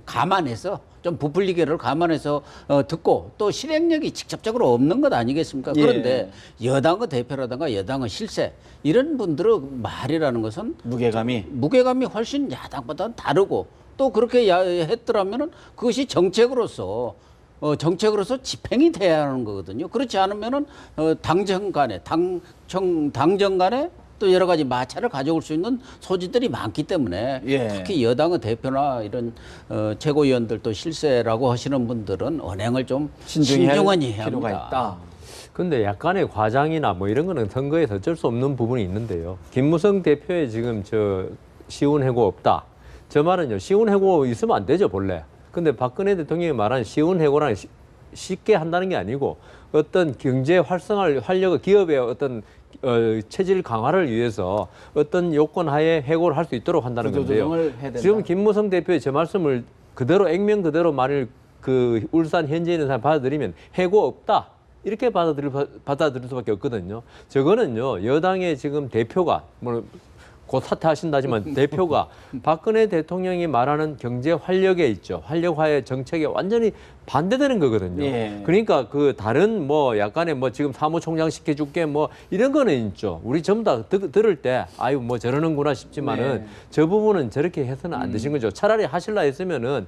감안해서 좀 부풀리기를 감안해서 듣고 또 실행력이 직접적으로 없는 것 아니겠습니까? 예. 그런데 여당의 대표라든가 여당의 실세 이런 분들의 말이라는 것은 무게감이 훨씬 야당보다는 다르고 또 그렇게 했더라면은 그것이 정책으로서 집행이 돼야 하는 거거든요. 그렇지 않으면은 당정 간에 또 여러 가지 마찰을 가져올 수 있는 소지들이 많기 때문에 예. 특히 여당의 대표나 이런 최고위원들 또 실세라고 하시는 분들은 언행을 좀 신중히 해야 필요가 합니다. 있다. 근데 약간의 과장이나 뭐 이런 거는 선거에서 어쩔 수 없는 부분이 있는데요. 김무성 대표의 지금 쉬운 해고 없다. 저 말은요, 쉬운 해고 있으면 안 되죠, 본래. 근데 박근혜 대통령이 말한 쉬운 해고란 쉽게 한다는 게 아니고 어떤 경제 활성화를 하려고 기업의 어떤 체질 강화를 위해서 어떤 요건 하에 해고를 할 수 있도록 한다는 건데요. 해야 된다. 지금 김무성 대표의 제 말씀을 그대로 액면 그대로 만일 그 울산 현지에 있는 사람 받아들이면 해고 없다. 이렇게 받아들일 수밖에 없거든요. 저거는요, 여당의 지금 대표가 곧 사퇴하신다지만 대표가 박근혜 대통령이 말하는 경제 활력에 있죠. 활력화의 정책에 완전히 반대되는 거거든요. 예. 그러니까 그 다른 뭐 약간의 뭐 지금 사무총장 시켜줄게 뭐 이런 거는 있죠. 우리 전부 다 들을 때 아유 뭐 저러는구나 싶지만은 네. 저 부분은 저렇게 해서는 안 되신 거죠. 차라리 하실라 했으면은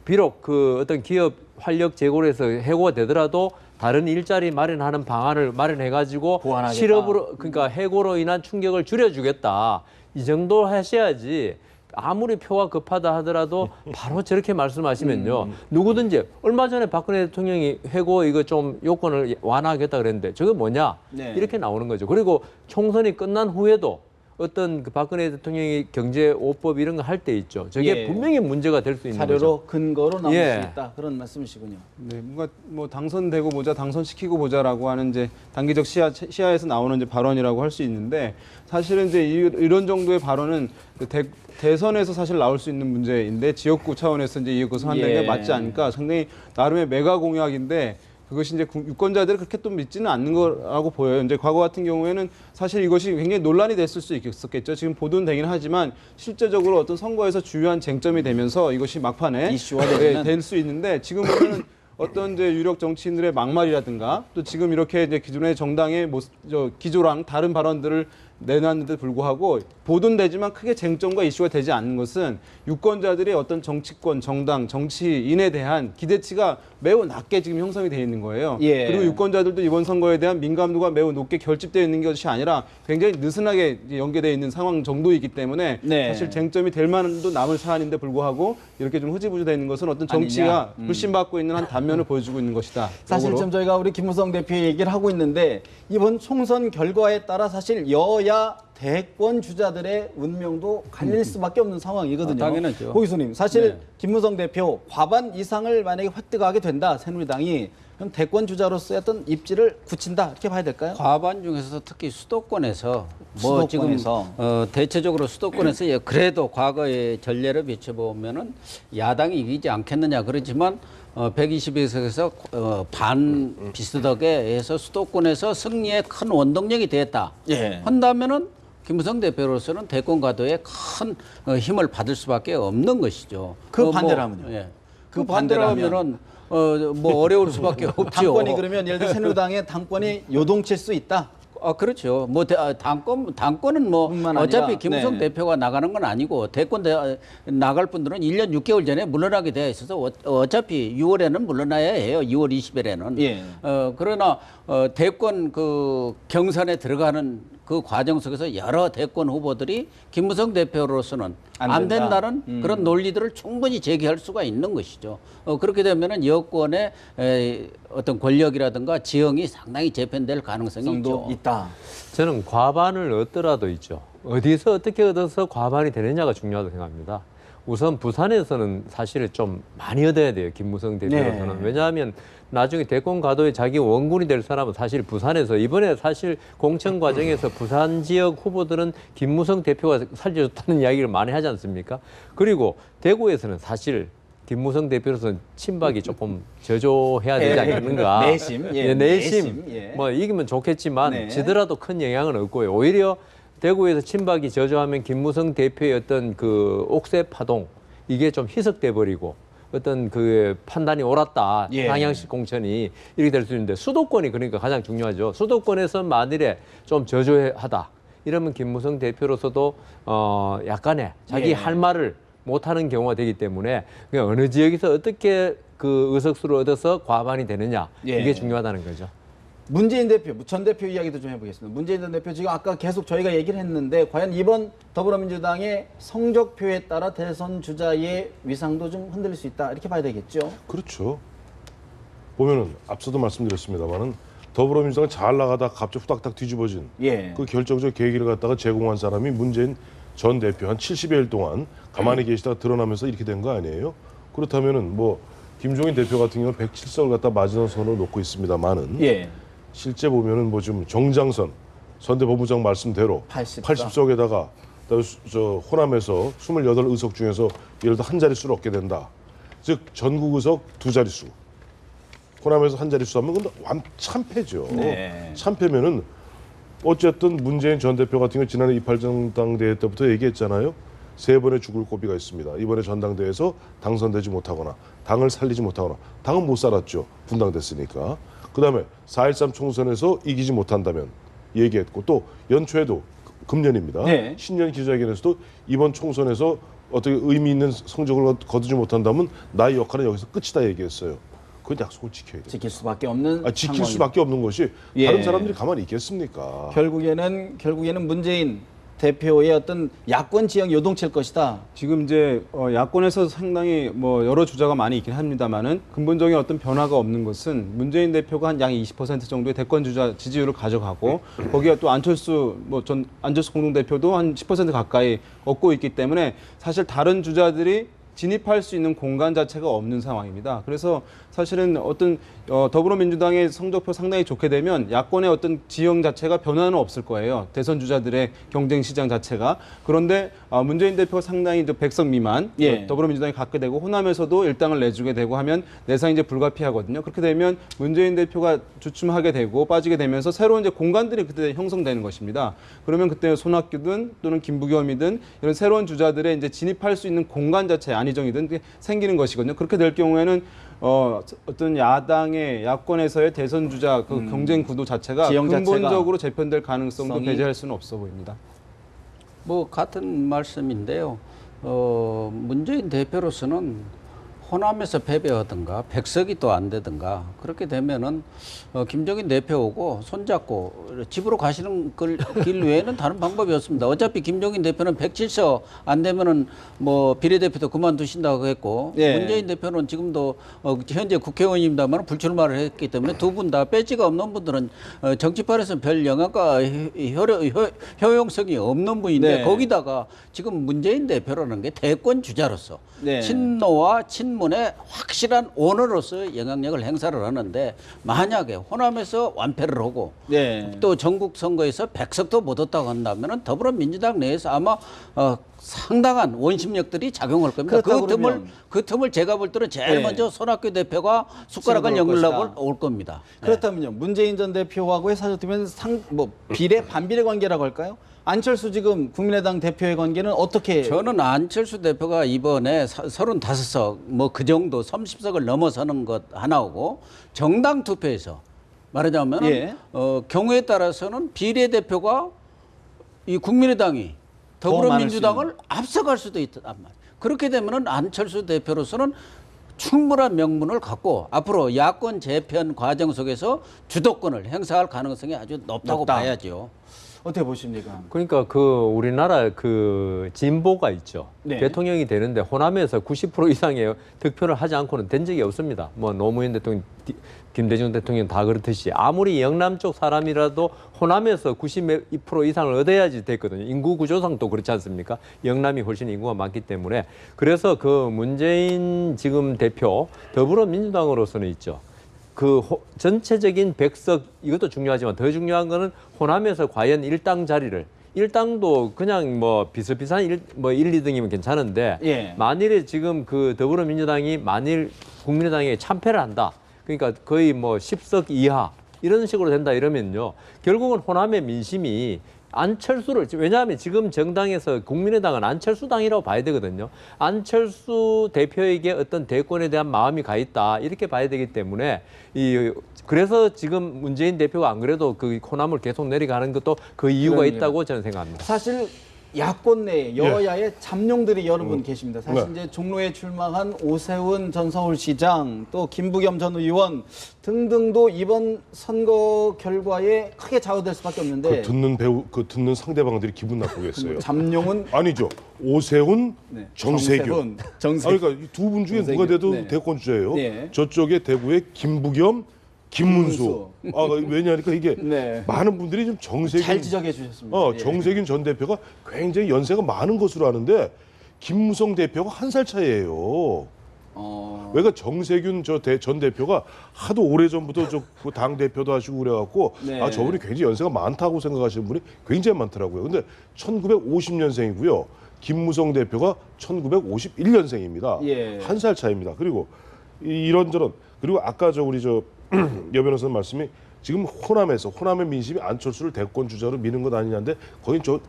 비록 그 어떤 기업 활력 제고를 해서 해고가 되더라도 다른 일자리 마련하는 방안을 마련해가지고 보완하겠다. 실업으로 그러니까 해고로 인한 충격을 줄여주겠다 이 정도 하셔야지. 아무리 표가 급하다 하더라도 바로 저렇게 말씀하시면요 누구든지 얼마 전에 박근혜 대통령이 해고 이거 좀 요건을 완화하겠다 그랬는데 저게 뭐냐 네. 이렇게 나오는 거죠. 그리고 총선이 끝난 후에도 어떤 그 박근혜 대통령이 경제 5법 이런 거 할 때 있죠. 저게 예. 분명히 문제가 될 수 있는 거죠. 사료로 근거로 남을 예. 수 있다. 그런 말씀이시군요. 네, 뭔가 뭐 당선되고 보자, 당선시키고 보자라고 하는 이제 단기적 시야에서 나오는 이제 발언이라고 할 수 있는데 사실은 이제 이런 정도의 발언은 그 대선에서 사실 나올 수 있는 문제인데 지역구 차원에서 이제 이것을 한다는 예. 게 맞지 않을까? 상당히 나름의 메가 공약인데 그것이 이제 유권자들이 그렇게 또 믿지는 않는 거라고 보여요. 이제 과거 같은 경우에는 사실 이것이 굉장히 논란이 됐을 수 있었겠죠. 지금 보도는 되긴 하지만 실제적으로 어떤 선거에서 주요한 쟁점이 되면서 이것이 막판에 이슈화 되는. 될 수 있는데 지금 보면 어떤 이제 유력 정치인들의 막말이라든가 또 지금 이렇게 이제 기존의 정당의 기조랑 다른 발언들을 내놨는데 불구하고 보도되지만 크게 쟁점과 이슈가 되지 않는 것은 유권자들의 어떤 정치권, 정당, 정치인에 대한 기대치가 매우 낮게 지금 형성이 되어 있는 거예요. 예. 그리고 유권자들도 이번 선거에 대한 민감도가 매우 높게 결집되어 있는 것이 아니라 굉장히 느슨하게 연계되어 있는 상황 정도이기 때문에 네. 사실 쟁점이 될 만도 남을 사안인데 불구하고 이렇게 좀 흐지부지되어 있는 것은 어떤 정치가 불신받고 있는 한 단면을 보여주고 있는 것이다. 사실 역으로. 지금 저희가 우리 김무성 대표 얘기를 하고 있는데 이번 총선 결과에 따라 사실 여야 대권 주자들의 운명도 갈릴 수밖에 없는 상황이거든요. 아, 당연하죠. 고 교수님, 사실 네. 김무성 대표 과반 이상을 만약에 획득하게 된다, 새누리당이 그럼 대권 주자로서의 어떤 입지를 굳힌다 이렇게 봐야 될까요? 과반 중에서 특히 수도권에서 뭐 수도권에서. 지금 대체적으로 수도권에서 그래도 과거의 전례를 비춰보면은 야당이 이기지 않겠느냐 그렇지만 120석에서 반 비슷하게 해서 수도권에서 승리에 큰 원동력이 됐다. 예. 한다면은 김무성 대표로서는 대권 가도에 큰 힘을 받을 수밖에 없는 것이죠. 그 반대라면요? 예. 그 그 반대라면은 뭐 어려울 수밖에 없죠. 당권이 그러면 예를 들어 새누리당의 당권이 요동칠 수 있다. 아 그렇죠. 뭐 당권은 뭐 뿐만 어차피 아니라, 김무성 네. 대표가 나가는 건 아니고 대권 나갈 분들은 1년 6개월 전에 물러나게 되어 있어서 어차피 6월에는 물러나야 해요. 6월 20일에는. 예. 그러나 대권 그 경선에 들어가는 그 과정 속에서 여러 대권 후보들이 김무성 대표로서는 안 안 된다. 된다는 그런 논리들을 충분히 제기할 수가 있는 것이죠. 그렇게 되면은 여권의 어떤 권력이라든가 지형이 상당히 재편될 가능성이 정도 있죠. 있다. 저는 과반을 얻더라도 있죠. 어디서 어떻게 얻어서 과반이 되느냐가 중요하다고 생각합니다. 우선 부산에서는 사실 좀 많이 얻어야 돼요. 김무성 대표로서는. 네. 왜냐하면 나중에 대권 가도에 자기 원군이 될 사람은 사실 부산에서 이번에 사실 공천 과정에서 부산 지역 후보들은 김무성 대표가 살려줬다는 이야기를 많이 하지 않습니까? 그리고 대구에서는 사실 김무성 대표로서는 친박이 조금 저조해야 되지 않겠는가. 내심, 예, 예, 내심. 내심, 예. 뭐 이기면 좋겠지만 네. 지더라도 큰 영향은 없고요. 오히려 대구에서 친박이 저조하면 김무성 대표의 어떤 그 옥새 파동 이게 좀 희석돼 버리고 어떤 그 판단이 옳았다. 예. 상향식 공천이 이렇게 될 수 있는데 수도권이 그러니까 가장 중요하죠. 수도권에서 만일에 좀 저조하다. 이러면 김무성 대표로서도 약간의 자기 예. 할 말을 못하는 경우가 되기 때문에 그냥 어느 지역에서 어떻게 그 의석수를 얻어서 과반이 되느냐 예. 이게 중요하다는 거죠. 문재인 대표, 전 대표 이야기도 좀 해보겠습니다. 문재인 전 대표 지금 아까 계속 저희가 얘기를 했는데 과연 이번 더불어민주당의 성적표에 따라 대선 주자의 위상도 좀 흔들릴 수 있다 이렇게 봐야 되겠죠. 그렇죠. 보면은 앞서도 말씀드렸습니다만은 더불어민주당이 잘 나가다 갑자기 후닥닥 뒤집어진 예. 그 결정적 계기를 갖다가 제공한 사람이 문재인 전 대표 한 70여일 동안 가만히 계시다가 드러나면서 이렇게 된 거 아니에요? 그렇다면은 뭐 김종인 대표 같은 경우는 107석을 갖다 마지노선으로 놓고 있습니다만은 예. 실제 보면은 뭐 좀 정장선 선대본부장 말씀대로 80석. 80석에다가 저 호남에서 28의석 중에서 예를 들어 한 자릿수를 얻게 된다. 즉 전국 의석 두 자릿수. 호남에서 한 자릿수 하면 근데 참패죠. 네. 참패면은 어쨌든 문재인 전 대표 같은 경우 지난해 28 전당대회 때부터 얘기했잖아요. 3번의 죽을 고비가 있습니다. 이번에 전당대회에서 당선되지 못하거나 당을 살리지 못하거나 당은 못 살았죠. 분당됐으니까. 그다음에 4.13 총선에서 이기지 못한다면 얘기했고 또 연초에도 금년입니다. 네. 신년 기자회견에서도 이번 총선에서 어떻게 의미 있는 성적을 거두지 못한다면 나의 역할은 여기서 끝이다 얘기했어요. 그 약속을 지켜야 돼요. 지킬 수밖에 없는 지킬 상황입니다. 수밖에 없는 것이 예. 다른 사람들이 가만히 있겠습니까? 결국에는 문재인 대표의 어떤 야권 지형 요동칠 것이다. 지금 이제 야권에서 상당히 뭐 여러 주자가 많이 있긴 합니다만은 근본적인 어떤 변화가 없는 것은 문재인 대표가 한 약 20% 정도의 대권 주자 지지율을 가져가고 거기에 또 안철수 공동대표도 한 10% 가까이 얻고 있기 때문에 사실 다른 주자들이 진입할 수 있는 공간 자체가 없는 상황입니다. 그래서 사실은 어떤 더불어민주당의 성적표 상당히 좋게 되면 야권의 어떤 지형 자체가 변화는 없을 거예요. 대선 주자들의 경쟁 시장 자체가. 그런데 문재인 대표가 상당히 이제 100석 미만 예. 더불어민주당이 갖게 되고 호남에서도 일당을 내주게 되고 하면 내상이 이제 불가피하거든요. 그렇게 되면 문재인 대표가 주춤하게 되고 빠지게 되면서 새로운 이제 공간들이 그때 형성되는 것입니다. 그러면 그때 손학규든 또는 김부겸이든 이런 새로운 주자들의 이제 진입할 수 있는 공간 자체 안희정이든 생기는 것이거든요. 그렇게 될 경우에는 어떤 야당의 야권에서의 대선 주자 그 경쟁 구도 자체가 지형 자체가 근본적으로 재편될 가능성도 성이- 배제할 수는 없어 보입니다. 뭐 같은 말씀인데요. 문재인 대표로서는 호남에서 패배하든가 백석이 또 안 되든가 그렇게 되면은 김종인 대표 오고 손잡고 집으로 가시는 길 외에는 다른 방법이 없습니다. 어차피 김종인 대표는 107석 안 되면은 뭐 비례대표도 그만두신다고 했고 예. 문재인 대표는 지금도 현재 국회의원입니다만 불출마를 했기 때문에 두 분 다 배지가 없는 분들은 정치판에서 별 영향과 효용성이 없는 분인데 네. 거기다가 지금 문재인 대표라는 게 대권 주자로서 네. 친노와 친문의 확실한 오너로서 영향력을 행사를 하는데 만약에 호남에서 완패를 하고 네. 또 전국 선거에서 100석도 못 얻었다고 한다면 더불어민주당 내에서 아마 상당한 원심력들이 작용할 겁니다. 그렇다고 그 틈을 제가 볼 때는 제일 네. 먼저 손학규 대표가 숟가락을 치고 올 연결하고 것이다. 올 겁니다. 그렇다면요. 문재인 전 대표하고의 사실이면 반비례 관계라고 할까요? 안철수 지금 국민의당 대표의 관계는 어떻게? 저는 안철수 대표가 이번에 35석 뭐 그 정도 30석을 넘어서는 것 하나고 정당 투표에서 말하자면 예. 경우에 따라서는 비례대표가 이 국민의당이 더불어민주당을 앞서갈 수도 있단 말이에요. 그렇게 되면은 안철수 대표로서는 충분한 명분을 갖고 앞으로 야권 재편 과정 속에서 주도권을 행사할 가능성이 아주 높다고 높다. 봐야죠. 어떻게 보십니까? 그러니까 그 우리나라 그 진보가 있죠. 네. 대통령이 되는데 호남에서 90% 이상의 득표를 하지 않고는 된 적이 없습니다. 뭐 노무현 대통령, 김대중 대통령 다 그렇듯이 아무리 영남 쪽 사람이라도 호남에서 92% 이상을 얻어야지 됐거든요. 인구 구조상도 그렇지 않습니까? 영남이 훨씬 인구가 많기 때문에 그래서 그 문재인 지금 대표 더불어민주당으로서는 있죠. 그 전체적인 100석 이것도 중요하지만 더 중요한 거는 호남에서 과연 일당 자리를 일당도 그냥 뭐 비슷비슷한 1, 2등이면 괜찮은데 예. 만일에 지금 그 더불어민주당이 만일 국민의당에 참패를 한다. 그러니까 거의 뭐 10석 이하 이런 식으로 된다 이러면요. 결국은 호남의 민심이 안철수를 왜냐하면 지금 정당에서 국민의당은 안철수당이라고 봐야 되거든요. 안철수 대표에게 어떤 대권에 대한 마음이 가 있다 이렇게 봐야 되기 때문에 그래서 지금 문재인 대표가 안 그래도 그 호남을 계속 내려가는 것도 그 이유가 그러네요. 있다고 저는 생각합니다. 사실 야권 내에 여야의 잠룡들이 여러 분 계십니다. 사실 네. 이제 종로에 출마한 오세훈 전 서울시장, 또 김부겸 전 의원 등등도 이번 선거 결과에 크게 좌우될 수밖에 없는데 듣는 상대방들이 기분 나쁘겠어요. 잠룡은 아니죠. 오세훈, 네. 정세균. 정세균. 그러니까 이 두 분 중에 정세균. 누가 돼도 네. 대권 주자예요. 네. 저쪽에 대구의 김부겸, 김문수. 왜냐하니까 이게 네. 많은 분들이 좀 정세균 잘 지적해 주셨습니다. 예. 정세균 전 대표가 굉장히 연세가 많은 것으로 아는데 김무성 대표가 한 살 차이예요. 왜가 정세균 전 대표가 하도 오래전부터 당 대표도 하시고 그래갖고 네. 저분이 굉장히 연세가 많다고 생각하시는 분이 굉장히 많더라고요. 근데 1950년생이고요. 김무성 대표가 1951년생입니다. 예. 한 살 차이입니다. 그리고 이런저런 그리고 아까 우리 여 변호사님 말씀이 지금 호남의 민심이 안철수를 대권 주자로 미는 것 아니냐인데 거긴 전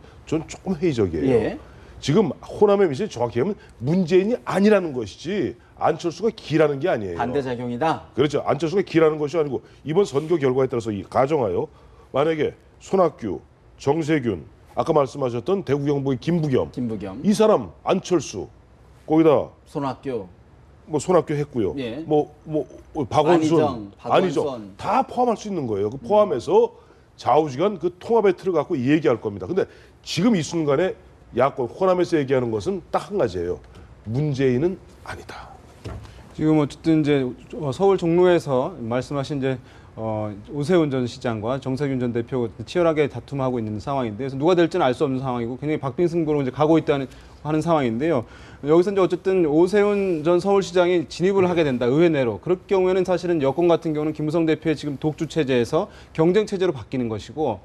조금 회의적이에요. 예. 지금 호남의 민심이 정확히 하면 문재인이 아니라는 것이지 안철수가 기라는 게 아니에요. 반대작용이다. 그렇죠. 안철수가 기라는 것이 아니고 이번 선거 결과에 따라서 가정하여 만약에 손학규, 정세균, 아까 말씀하셨던 대구 경북의 김부겸 이 사람 안철수 거기다 손학규. 뭐 손학규 했고요. 예. 박원순, 안희정. 다 포함할 수 있는 거예요. 그 포함해서 좌우지간 그 통합의 틀을 갖고 얘기할 겁니다. 근데 지금 이 순간에 야권 호남에서 얘기하는 것은 딱 한 가지예요. 문재인은 아니다. 지금 어쨌든 이제 서울 종로에서 말씀하신 이제 오세훈 전 시장과 정세균 전 대표 치열하게 다툼하고 있는 상황인데 그래서 누가 될지는 알 수 없는 상황이고 굉장히 박빙승부로 이제 가고 있다는 하는 상황인데요. 여기서 이제 어쨌든 오세훈 전 서울시장이 진입을 하게 된다 의회 내로 그럴 경우에는 사실은 여권 같은 경우는 김무성 대표의 지금 독주 체제에서 경쟁 체제로 바뀌는 것이고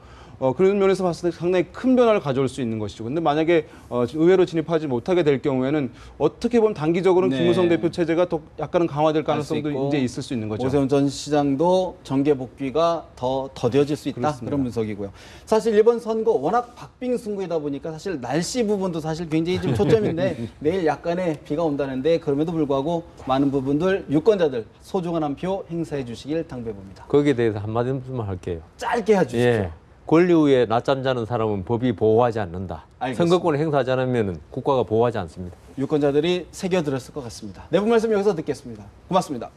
그런 면에서 봤을 때 상당히 큰 변화를 가져올 수 있는 것이죠. 근데 만약에 의회로 진입하지 못하게 될 경우에는 어떻게 보면 단기적으로는 네. 김무성 대표 체제가 더 약간은 강화될 할수 가능성도 있고, 이제 있을 수 있는 거죠. 오세훈 전 시장도 정계 복귀가 더 더뎌질 수 있다. 그렇습니다. 그런 분석이고요. 사실 이번 선거 워낙 박빙승부이다 보니까 사실 날씨 부분도 사실 굉장히 좀 초점인데 내일 약간의 비가 온다는데 그럼에도 불구하고 많은 부분들 유권자들 소중한 한 표 행사해 주시길 당부해봅니다. 거기에 대해서 한마디만 할게요. 짧게 해주십시오. 예. 권리 위에 낮잠 자는 사람은 법이 보호하지 않는다. 알겠습니다. 선거권을 행사하지 않으면 국가가 보호하지 않습니다. 유권자들이 새겨들었을 것 같습니다. 내부 말씀 여기서 듣겠습니다. 고맙습니다.